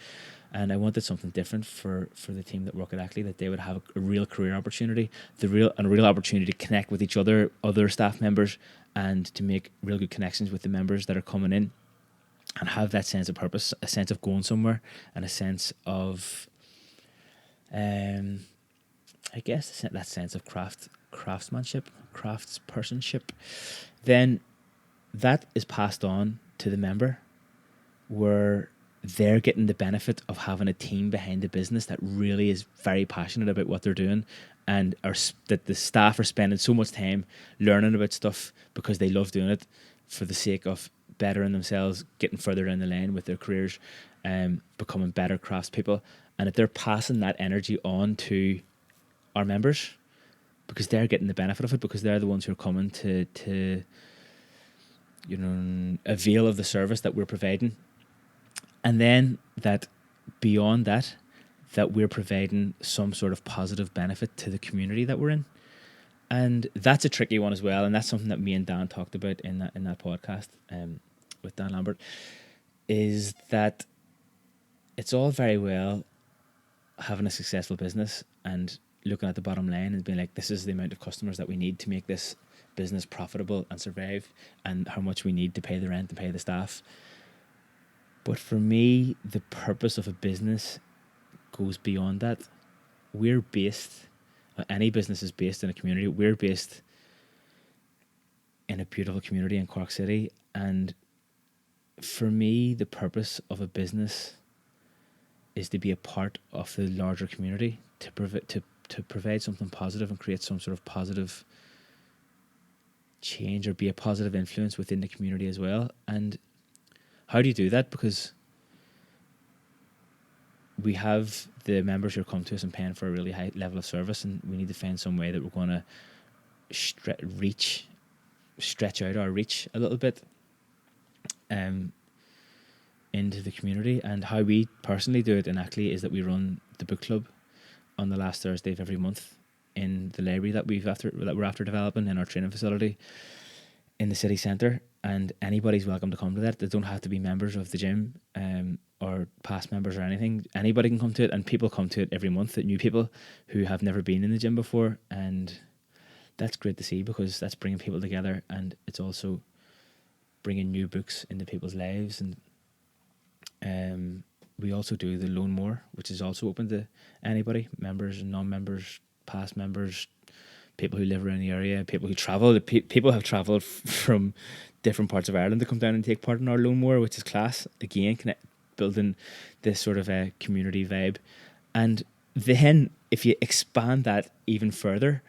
And I wanted something different for the team that work at ACLAÍ, that they would have a real career opportunity, a real opportunity to connect with each other staff members, and to make real good connections with the members that are coming in, and have that sense of purpose, a sense of going somewhere, and a sense of, I guess, that sense of craftsmanship, craftspersonship. Then that is passed on to the member, where they're getting the benefit of having a team behind the business that really is very passionate about what they're doing, and that the staff are spending so much time learning about stuff because they love doing it for the sake of bettering themselves, getting further down the line with their careers, becoming better craftspeople, and that they're passing that energy on to our members, because they're getting the benefit of it, because they're the ones who are coming to avail of the service that we're providing. And then that beyond that we're providing some sort of positive benefit to the community that we're in. And that's a tricky one as well, and that's something that me and Dan talked about in that podcast with Dan Lambert, is that it's all very well having a successful business and looking at the bottom line and being like, this is the amount of customers that we need to make this business profitable and survive, and how much we need to pay the rent and pay the staff. But for me, the purpose of a business goes beyond that. We're based, any business is based in a community. We're based in a beautiful community in Cork City. And for me, the purpose of a business is to be a part of the larger community, to provide something positive and create some sort of positive change, or be a positive influence within the community as well. And how do you do that? Because we have the members who are coming to us and paying for a really high level of service, and we need to find some way that we're going to stretch out our reach a little bit into the community. And how we personally do it in ACLAÍ is that we run the book club on the last Thursday of every month in the library that we're after developing in our training facility in the city centre. And anybody's welcome to come to that. They don't have to be members of the gym or past members or anything. Anybody can come to it, and people come to it every month, new people who have never been in the gym before. And that's great to see, because that's bringing people together, and it's also bringing new books into people's lives. And we also do the Loan More, which is also open to anybody, members and non-members, past members, people who live around the area, people who travel. People have travelled from different parts of Ireland to come down and take part in our Loan More, which is class. Again, building this sort of a community vibe. And then if you expand that even further,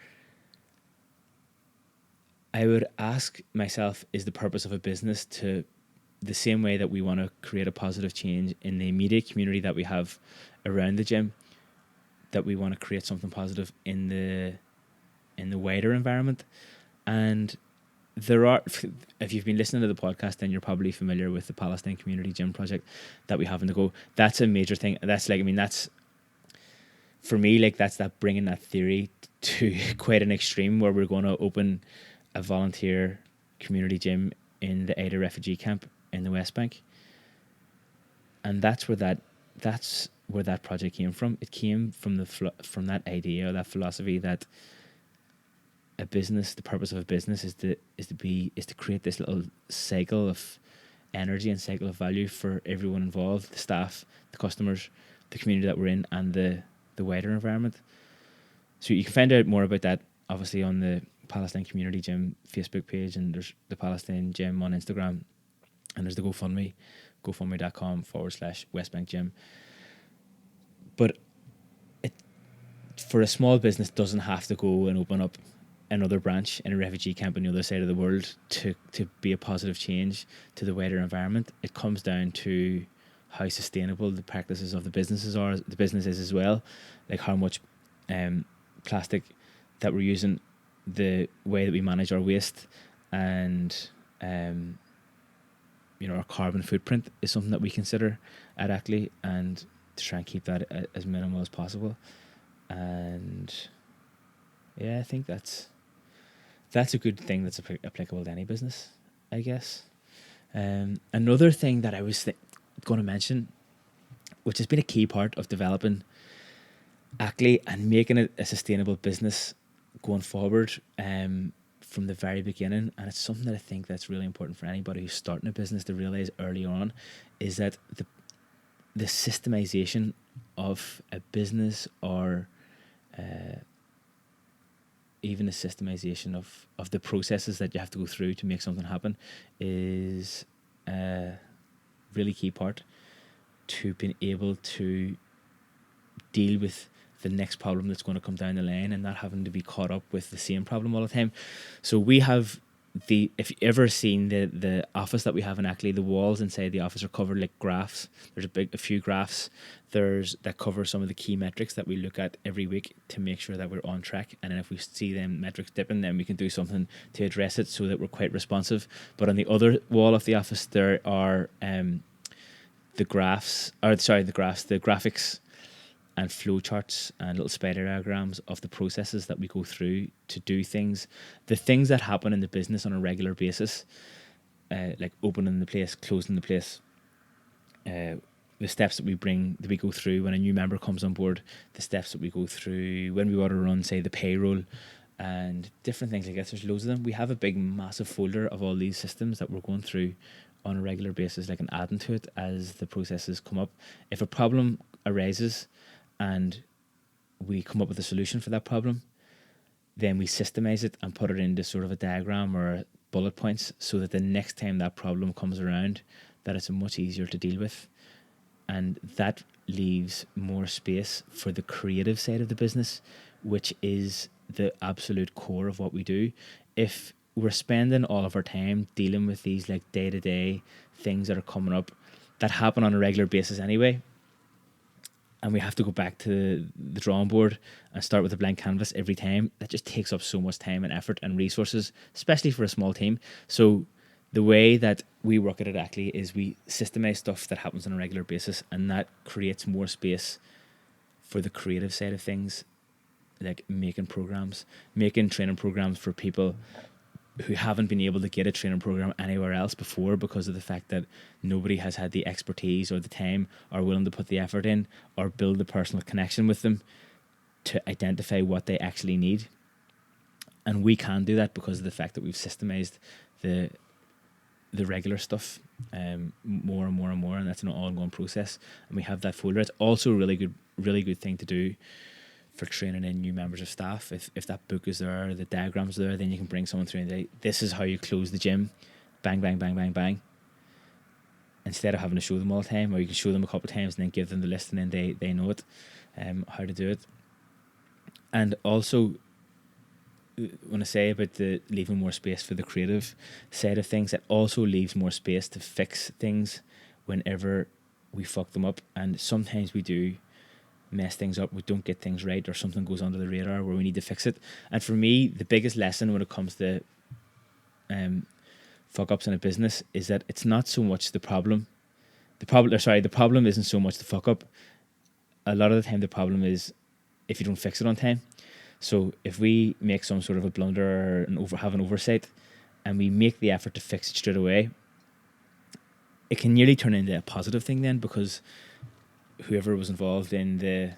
I would ask myself, is the purpose of a business to the same way that we want to create a positive change in the immediate community that we have around the gym, that we want to create something positive in the wider environment. And there are, if you've been listening to the podcast, then you're probably familiar with the Palestine Community Gym project that we have on the go. That's a major thing. That's that's for me, that's that bringing that theory to quite an extreme, where we're going to open a volunteer community gym in the Aida refugee camp in the West Bank. And that's where that project came from. It came from that idea, or that philosophy, that a business, the purpose of a business is to create this little cycle of energy and cycle of value for everyone involved, the staff, the customers, the community that we're in and the wider environment. So you can find out more about that obviously on the Palestine Community Gym Facebook page, and there's the Palestine Gym on Instagram, and there's the GoFundMe, gofundme.com/West Bank Gym. But it, for a small business, doesn't have to go and open up another branch in a refugee camp on the other side of the world to be a positive change to the wider environment. It comes down to how sustainable the practices of the businesses are, the businesses as well, like how much plastic that we're using, the way that we manage our waste, and our carbon footprint is something that we consider at ACLAÍ, and to try and keep that as minimal as possible. And yeah, I think that's a good thing that's applicable to any business, I guess. Another thing that I was going to mention, which has been a key part of developing ACLAÍ and making it a sustainable business going forward from the very beginning, and it's something that I think that's really important for anybody who's starting a business to realise early on, is that the systemization of a business, or even the systemization of the processes that you have to go through to make something happen, is a really key part to being able to deal with the next problem that's going to come down the line, and not having to be caught up with the same problem all the time. So we have if you ever seen the office that we have in ACLAÍ, the walls inside the office are covered like graphs. There's a few graphs that cover some of the key metrics that we look at every week to make sure that we're on track. And then if we see them metrics dipping, then we can do something to address it so that we're quite responsive. But on the other wall of the office, there are the graphics and flow charts and little spider diagrams of the processes that we go through to do things. The things that happen in the business on a regular basis, like opening the place, closing the place, the steps that we go through when a new member comes on board, the steps that we go through when we want to run, say, the payroll, and different things like that. There's loads of them. We have a big, massive folder of all these systems that we're going through on a regular basis, like, and adding to it as the processes come up. If a problem arises and we come up with a solution for that problem, then we systemize it and put it into sort of a diagram or bullet points, so that the next time that problem comes around, that it's much easier to deal with. And that leaves more space for the creative side of the business, which is the absolute core of what we do. If we're spending all of our time dealing with these like day-to-day things that are coming up that happen on a regular basis anyway, and we have to go back to the drawing board and start with a blank canvas every time, that just takes up so much time and effort and resources, especially for a small team. So the way that we work at ACLAÍ is we systemize stuff that happens on a regular basis, and that creates more space for the creative side of things, like making training programs for people who haven't been able to get a training program anywhere else before, because of the fact that nobody has had the expertise or the time or willing to put the effort in or build a personal connection with them to identify what they actually need. And we can do that because of the fact that we've systemized the regular stuff more and more and more, and that's an ongoing process. And we have that folder. It's also a really good thing to do for training in new members of staff. If that book is there, the diagrams are there, then you can bring someone through and say, this is how you close the gym, bang, bang, bang, bang, bang, instead of having to show them all the time. Or you can show them a couple of times and then give them the list, and then they know it, how to do it. And also, when I say about the leaving more space for the creative side of things, it also leaves more space to fix things whenever we fuck them up. And sometimes we do mess things up, we don't get things right, or something goes under the radar where we need to fix it. And for me, the biggest lesson when it comes to fuck ups in a business is that it's not so much the problem. The problem isn't so much the fuck up. A lot of the time the problem is if you don't fix it on time. So if we make some sort of a blunder or have an oversight, and we make the effort to fix it straight away, it can nearly turn into a positive thing then, because whoever was involved in the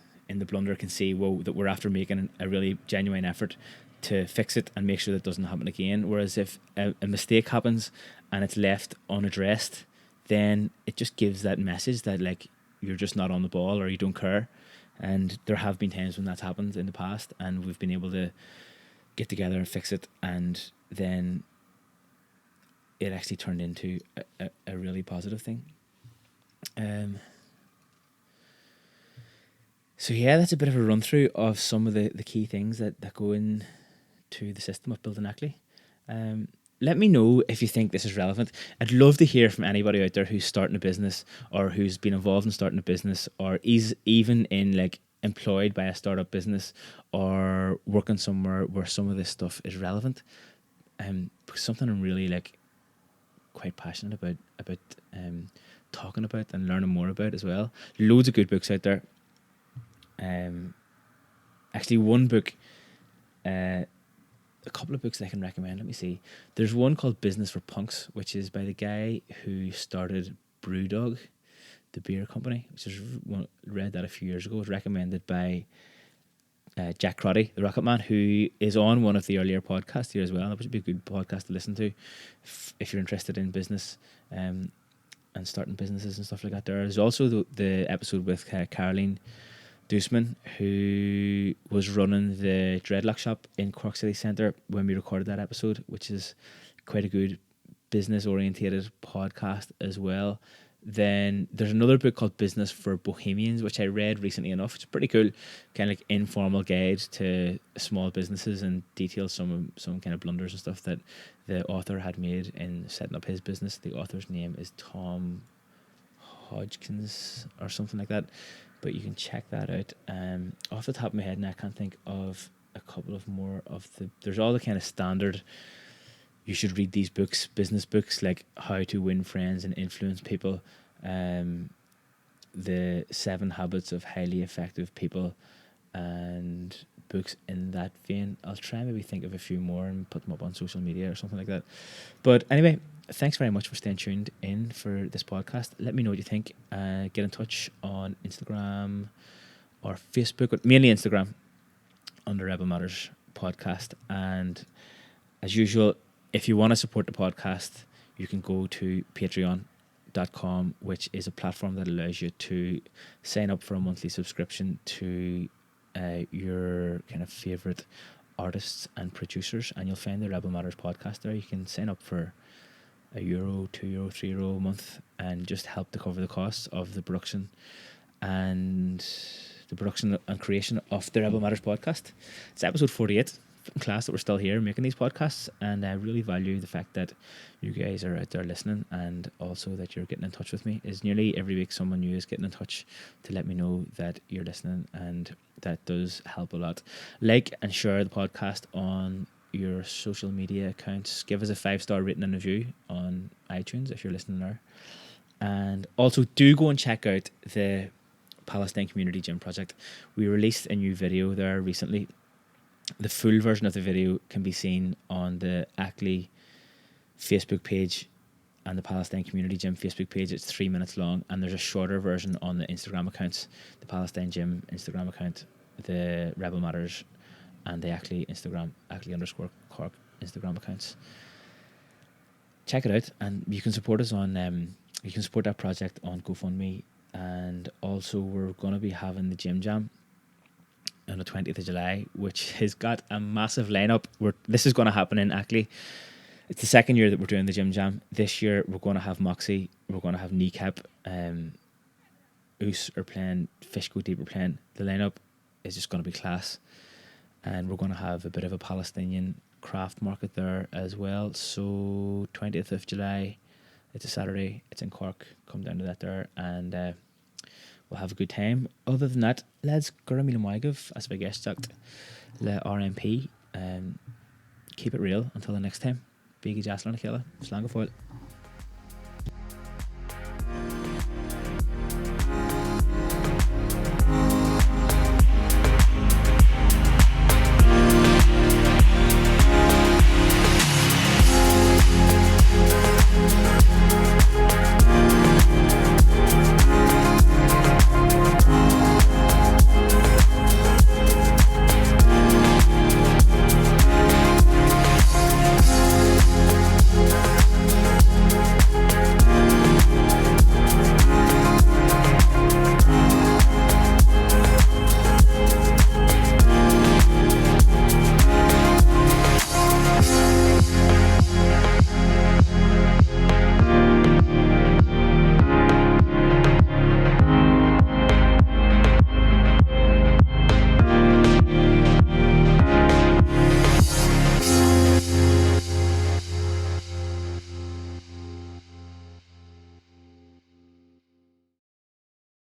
blunder can see, whoa, that we're after making a really genuine effort to fix it and make sure that it doesn't happen again. Whereas if a mistake happens and it's left unaddressed, then it just gives that message that, like, you're just not on the ball or you don't care. And there have been times when that's happened in the past, and we've been able to get together and fix it, and then it actually turned into a really positive thing. So yeah, that's a bit of a run through of some of the key things that go into the system of building ACLAÍ. Let me know if you think this is relevant. I'd love to hear from anybody out there who's starting a business or who's been involved in starting a business or is even in like employed by a startup business or working somewhere where some of this stuff is relevant. Because something I'm really like quite passionate about talking about and learning more about as well. Loads of good books out there. Actually, one book, a couple of books that I can recommend. Let me see. There's one called Business for Punks, which is by the guy who started Brewdog, the beer company, which is read that a few years ago. It was recommended by Jack Crotty, the Rocket Man, who is on one of the earlier podcasts here as well. That would be a good podcast to listen to if you're interested in business and starting businesses and stuff like that. There's also the episode with Caroline Dusman, who was running the dreadlock shop in Cork City Centre when we recorded that episode, which is quite a good business orientated podcast as well. Then there's another book called Business for Bohemians, which I read recently enough. It's pretty cool, kind of like informal guide to small businesses and details some kind of blunders and stuff that the author had made in setting up his business. The author's name is Tom Hodgkins or something like that, but you can check that out. Off the top of my head, and I can't think of a couple of more of the. There's all the kind of standard. You should read these books, business books like How to Win Friends and Influence People, the 7 Habits of Highly Effective People, and books in that vein. I'll try and maybe think of a few more and put them up on social media or something like that. But anyway, thanks very much for staying tuned in for this podcast. Let me know what you think. Get in touch on Instagram or Facebook, but mainly Instagram under Rebel Matters Podcast. And as usual, if you want to support the podcast, you can go to patreon.com, which is a platform that allows you to sign up for a monthly subscription to your kind of favourite artists and producers, and you'll find the Rebel Matters podcast there. You can sign up for €1, €2, €3 a month and just help to cover the costs of the production and creation of the Rebel Matters podcast. It's episode 48. Class that we're still here making these podcasts, and I really value the fact that you guys are out there listening, and also that you're getting in touch with me. Is nearly every week someone new is getting in touch to let me know that you're listening, and that does help a lot. Like and share the podcast on your social media accounts. Give us a 5-star rating and review on iTunes if you're listening there, and also do go and check out the Palestine Community Gym Project. We released a new video there recently. The full version of the video can be seen on the ACLAÍ Facebook page and the Palestine Community Gym Facebook page. It's 3 minutes long, and there's a shorter version on the Instagram accounts, the Palestine Gym Instagram account, the Rebel Matters, and the ACLAÍ Instagram, ACLAÍ_Cork Instagram accounts. Check it out, and you can support us on you can support that project on GoFundMe, and also we're going to be having the Gym Jam on the 20th of July, which has got a massive lineup. This is going to happen in ACLAÍ. It's the second year that we're doing the Gym Jam. This year we're going to have Moxie, we're going to have Kneecap, Oos are playing, Fish Go Deep are playing. The lineup is just going to be class, and we're going to have a bit of a Palestinian craft market there as well. So 20th of July, it's a Saturday, it's in Cork. Come down to that there, and we'll have a good time. Other than that, let's go to Milamwaigov as we guest jacked le RMP. Keep it real until the next time. Big Jaslin Akela, Slangafoil.